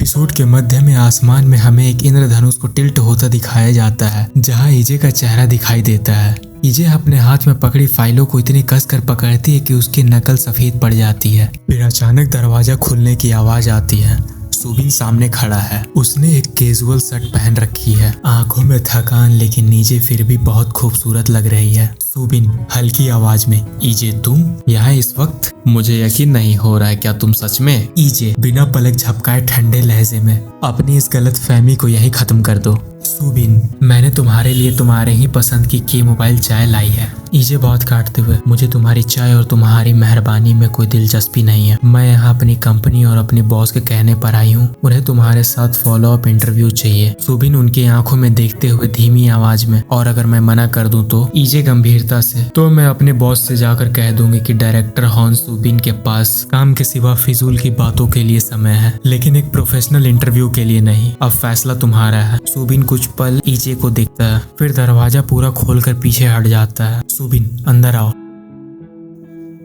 Episode के मध्य में आसमान में हमें एक इंद्रधनुष को टिल्ट होता दिखाया जाता है, जहां ईजे का चेहरा दिखाई देता है। ईजे अपने हाथ में पकड़ी फाइलों को इतनी कसकर पकड़ती है कि उसकी नकल सफेद पड़ जाती है। फिर अचानक दरवाजा खुलने की आवाज आती है। सुबिन सामने खड़ा है। उसने एक कैजुअल शर्ट पहन रखी है, आंखों में थकान, लेकिन नीचे फिर भी बहुत खूबसूरत लग रही है। सुबिन हल्की आवाज में, ईजे तुम यहाँ इस वक्त? मुझे यकीन नहीं हो रहा है, क्या तुम सच में? ईजे बिना पलक झपकाए ठंडे लहजे में, अपनी इस गलत फहमी को यही खत्म कर दो। सुबिन, मैंने तुम्हारे लिए तुम्हारे ही पसंद की मोबाइल चाय लाई है। ईजे बहुत काटते हुए, मुझे तुम्हारी चाय और तुम्हारी मेहरबानी में कोई दिलचस्पी नहीं है। मैं यहाँ अपनी कंपनी और अपने बॉस के कहने पर आई हूँ। उन्हें तुम्हारे साथ फॉलो अप इंटरव्यू चाहिए। सुबिन उनकी आंखों में देखते हुए धीमी आवाज में, और अगर मैं मना कर दूं तो? ईजे गंभीरता से, तो मैं अपने बॉस से जाकर कह दूंगी कि डायरेक्टर हॉन सुबिन के पास काम के सिवा फिजूल की बातों के लिए समय है, लेकिन एक प्रोफेशनल इंटरव्यू के लिए नहीं। अब फैसला तुम्हारा है। सुबिन कुछ पल ईजे को देखता है, फिर दरवाजा पूरा खोलकर पीछे हट जाता है। सुबिन, अंदर आओ।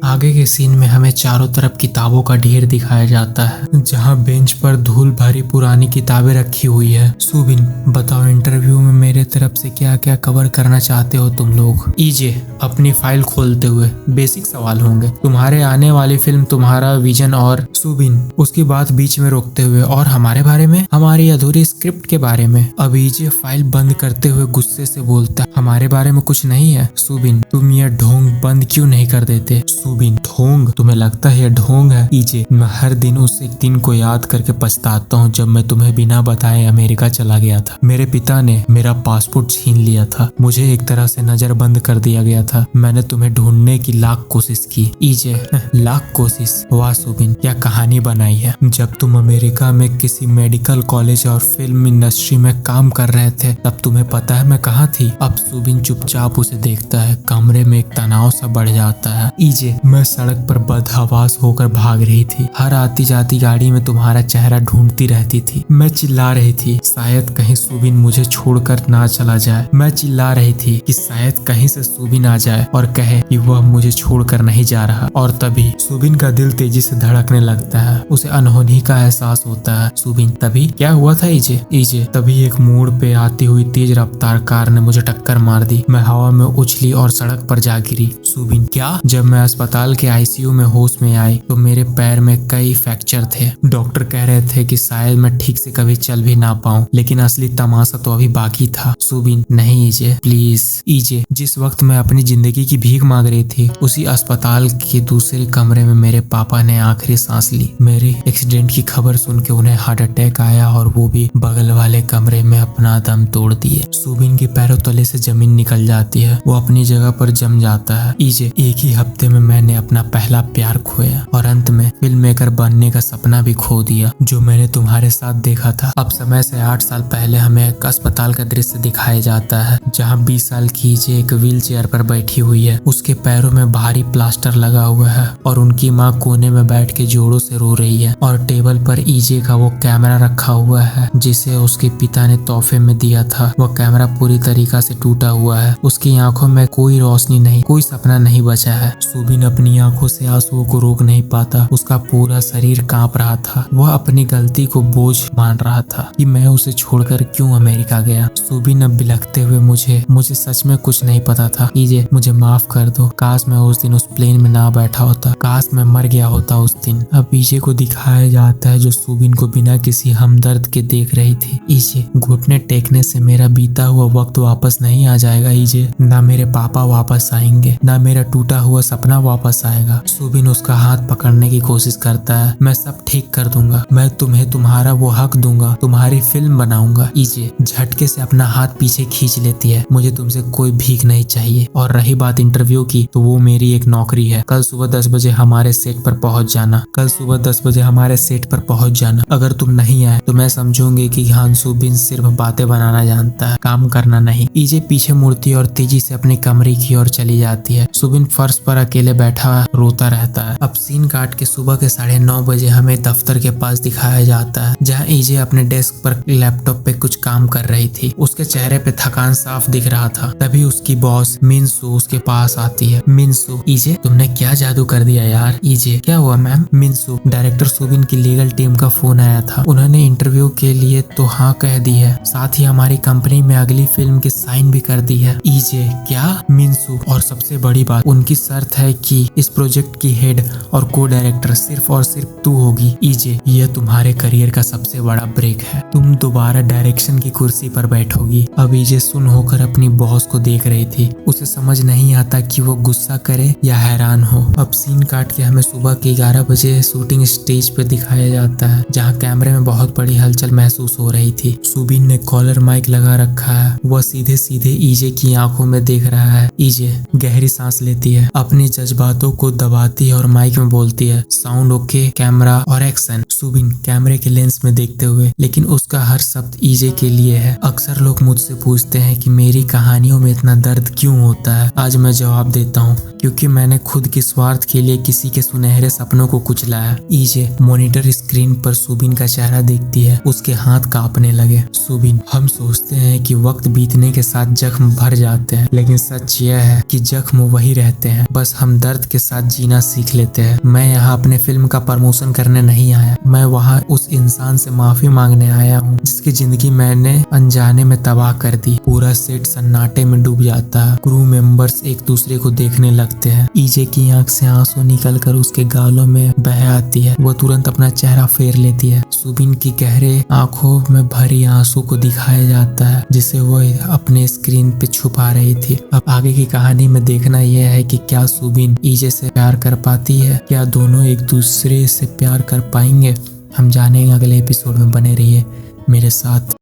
आगे के सीन में हमें चारों तरफ किताबों का ढेर दिखाया जाता है, जहां बेंच पर धूल भरी पुरानी किताबें रखी हुई है। सुबिन, बताओ इंटरव्यू में मेरे तरफ से क्या क्या कवर करना चाहते हो तुम लोग? ईजे अपनी फाइल खोलते हुए, बेसिक सवाल होंगे। तुम्हारे आने वाली फिल्म, तुम्हारा विजन और? सुबिन उसकी बात बीच में रोकते हुए, और हमारे बारे में? हमारी अधूरी स्क्रिप्ट के बारे में। अब ईजे फाइल बंद करते हुए गुस्से से बोलता, हमारे बारे में कुछ नहीं है। सुबिन, तुम यह ढोंग बंद क्यों नहीं कर देते? सुबिन, ढोंग? तुम्हें लगता है यह ढोंग है? ईजे, मैं हर दिन उस एक दिन को याद करके पछताता हूँ जब मैं तुम्हें बिना बताए अमेरिका चला गया था। मेरे पिता ने मेरा पासपोर्ट छीन लिया था, मुझे एक तरह से नजरबंद कर दिया गया था। मैंने तुम्हें ढूंढने की लाख कोशिश की। ईजे, लाख कोशिश? वाह सुबिन, क्या कहानी बनाई है। जब तुम अमेरिका में किसी मेडिकल कॉलेज और फिल्म इंडस्ट्री में काम कर रहे थे, तब तुम्हें पता है मैं कहाँ थी? अब सुबिन चुपचाप उसे देखता है। कमरे में एक तनाव सा बढ़ जाता है। ईजे, मैं सड़क पर बदहवास होकर भाग रही थी। हर आती जाती गाड़ी में तुम्हारा चेहरा ढूंढती रहती थी। मैं चिल्ला रही थी, शायद कहीं सुबिन मुझे छोड़कर ना चला जाए। मैं चिल्ला रही थी कि शायद कहीं से सुबिन आ जाए और कहे कि वह मुझे छोड़कर नहीं जा रहा। और तभी सुबिन का दिल तेजी से धड़कने लगता है। उसे अनहोनी का एहसास होता है। सुबिन, तभी क्या हुआ था ईजे? ईजे, तभी एक मोड़ पे आती हुई तेज रफ्तार कार ने मुझे टक्कर मार दी। मैं हवा में उछली और सड़क पर जा गिरी। सुबिन, क्या? जब मैं अस्पताल के आईसीयू में होश में आई तो मेरे पैर में कई फ्रैक्चर थे। डॉक्टर कह रहे थे कि शायद मैं ठीक से कभी चल भी ना पाऊं, लेकिन असली तमाशा तो अभी बाकी था। सुबिन, नहीं ईजे, प्लीज। ईजे, जिस वक्त मैं अपनी जिंदगी की भीख मांग रही थी, उसी अस्पताल के दूसरे कमरे में मेरे पापा ने आखिरी सांस ली। मेरे एक्सीडेंट की खबर सुन के उन्हें हार्ट अटैक आया और वो भी बगल वाले कमरे में अपना दम तोड़ दिए। सुबिन के पैरों तले से जमीन निकल जाती है। वो अपनी जगह पर जम जाता है। ईजे, एक ही हफ्ते में मैंने अपना पहला प्यार खोया और अंत में फिल्म मेकर बनने का सपना भी खो दिया जो मैंने तुम्हारे साथ देखा था। अब समय से 8 साल पहले हमें एक अस्पताल का दृश्य दिखाया जाता है, जहां 20 साल की ईजे एक व्हील चेयर पर बैठी हुई है। उसके पैरों में भारी प्लास्टर लगा हुआ है और उनकी माँ कोने में बैठ के जोरों से रो रही है। और टेबल पर ईजे का वो कैमरा रखा हुआ है जिसे उसके पिता ने तोहफे में दिया था। वह कैमरा पूरी तरीका से टूटा हुआ है। उसकी आंखों में कोई रोशनी नहीं, कोई सपना नहीं बचा है। सुबिन अपनी आंखों से आंसुओं को रोक नहीं पाता। उसका पूरा शरीर कांप रहा था। वह अपनी गलती को बोझ मान रहा था कि मैं उसे छोड़कर क्यों अमेरिका गया। सुबिन अब बिलखते हुए, मुझे सच में कुछ नहीं पता था। ईजे, मुझे माफ कर दो। काश मैं उस दिन उस प्लेन में ना बैठा होता। काश मैं मर गया होता उस दिन। अब ईजे को दिखाया जाता है जो सुबिन को बिना किसी हमदर्द के देख रही थी। ईजे, घुटने टेकने से मेरा बीता हुआ वक्त वापस नहीं आ जाएगा ईजे। ना मेरे पापा वापस आएंगे, ना मेरा टूटा हुआ सपना वापस आएगा। सुबिन उसका हाथ पकड़ने की कोशिश करता है। मैं सब ठीक कर दूंगा। मैं तुम्हें तुम्हारा वो हक दूंगा। तुम्हारी फिल्म बनाऊंगा। ईजे झटके से अपना हाथ पीछे खींच लेती है। मुझे तुमसे कोई भीख नहीं चाहिए। और रही बात इंटरव्यू की, तो वो मेरी एक नौकरी है। कल सुबह 10 बजे हमारे सेट पर पहुंच जाना। कल सुबह 10 बजे हमारे सेट पर पहुंच जाना। अगर तुम नहीं आए तो मैं समझूंगी कि हान सुबिन सिर्फ बातें बनाना जानता है, काम करना नहीं। ईजे पीछे मुड़ती और तेजी से अपने कमरे की ओर चली जाती है। सुबिन फर्श पर अकेले बैठा रोता रहता है। अब सीन काट के सुबह के 9:30 बजे हमें दफ्तर के पास दिखाया जाता है, जहाँ ईजे अपने डेस्क पर लैपटॉप पे कुछ काम कर रही थी। उसके चेहरे पे थकान साफ दिख रहा था। तभी उसकी बॉस मिनसू उसके पास आती है। मिनसू, ईजे तुमने क्या जादू कर दिया यार। ईजे, क्या हुआ मैम। मिनसू, डायरेक्टर सुबिन की लीगल टीम का फोन आया था, उन्होंने इंटरव्यू के लिए तो हाँ कह दी है, साथ ही हमारी कंपनी में अगली फिल्म की साइन भी कर दी है। ईजे, क्या। मिनसू, और सबसे बड़ी बात, उनकी शर्त है कि इस प्रोजेक्ट की हेड और को डायरेक्टर सिर्फ और सिर्फ तू होगी। ईजे, यह तुम्हारे करियर का सबसे बड़ा ब्रेक है, तुम दोबारा डायरेक्शन की कुर्सी पर बैठोगी। अब ईजे सुन होकर अपनी बॉस को देख रही थी। उसे समझ नहीं आता कि वो गुस्सा करे या हैरान हो। अब सीन काट के हमें सुबह के 11 बजे शूटिंग स्टेज पे दिखाया जाता है, जहाँ कैमरे में बहुत बड़ी हलचल महसूस हो रही थी। सुबिन ने कॉलर माइक लगा रखा है, वह सीधे सीधे ईजे की आंखों में देख रहा है। ईजे गहरी सांस लेती है, अपने जज्बातों को दबाती है और माइक में बोलती है, साउंड ओके, कैमरा और एक्शन। सुबिन कैमरे के लेंस में देखते हुए, लेकिन उसका हर शब्द ईजे के लिए है। अक्सर लोग मुझसे पूछते हैं कि मेरी कहानियों में इतना दर्द क्यों होता है। आज मैं जवाब देता हूँ, क्योंकि मैंने खुद के स्वार्थ के लिए किसी के सुनहरे सपनों को कुचलाया। ईजे मॉनिटर स्क्रीन पर सुबिन का चेहरा देखती है, उसके हाथ कांपने लगे। सुबिन, हम सोचते हैं कि वक्त बीतने के साथ जख्म भर जाते हैं, लेकिन सच यह है कि जख्म वही रहते हैं, बस हम दर्द के साथ जीना सीख लेते हैं। मैं यहाँ अपने फिल्म का प्रमोशन करने नहीं आया, मैं वहाँ उस इंसान से माफी मांगने आया हूँ जिसकी जिंदगी मैंने अनजाने में तबाह कर दी। पूरा सेट सन्नाटे में डूब जाता है, क्रू मेंबर्स एक दूसरे को देखने लगते हैं। ईजे की आंख से आंसू निकलकर उसके गालों में बह आती है, वो तुरंत अपना चेहरा फेर लेती है। सुबिन की गहरे आंखों में भरी आंसू को दिखाया जाता है, जिसे वो अपने स्क्रीन पे छुपा रही थी। अब आगे की कहानी में देखना यह है कि क्या सुबिन ईजे से प्यार कर पाती है, क्या दोनों एक दूसरे से प्यार कर पाएंगे। हम जानेंगे अगले एपिसोड में, बने रहिए मेरे साथ।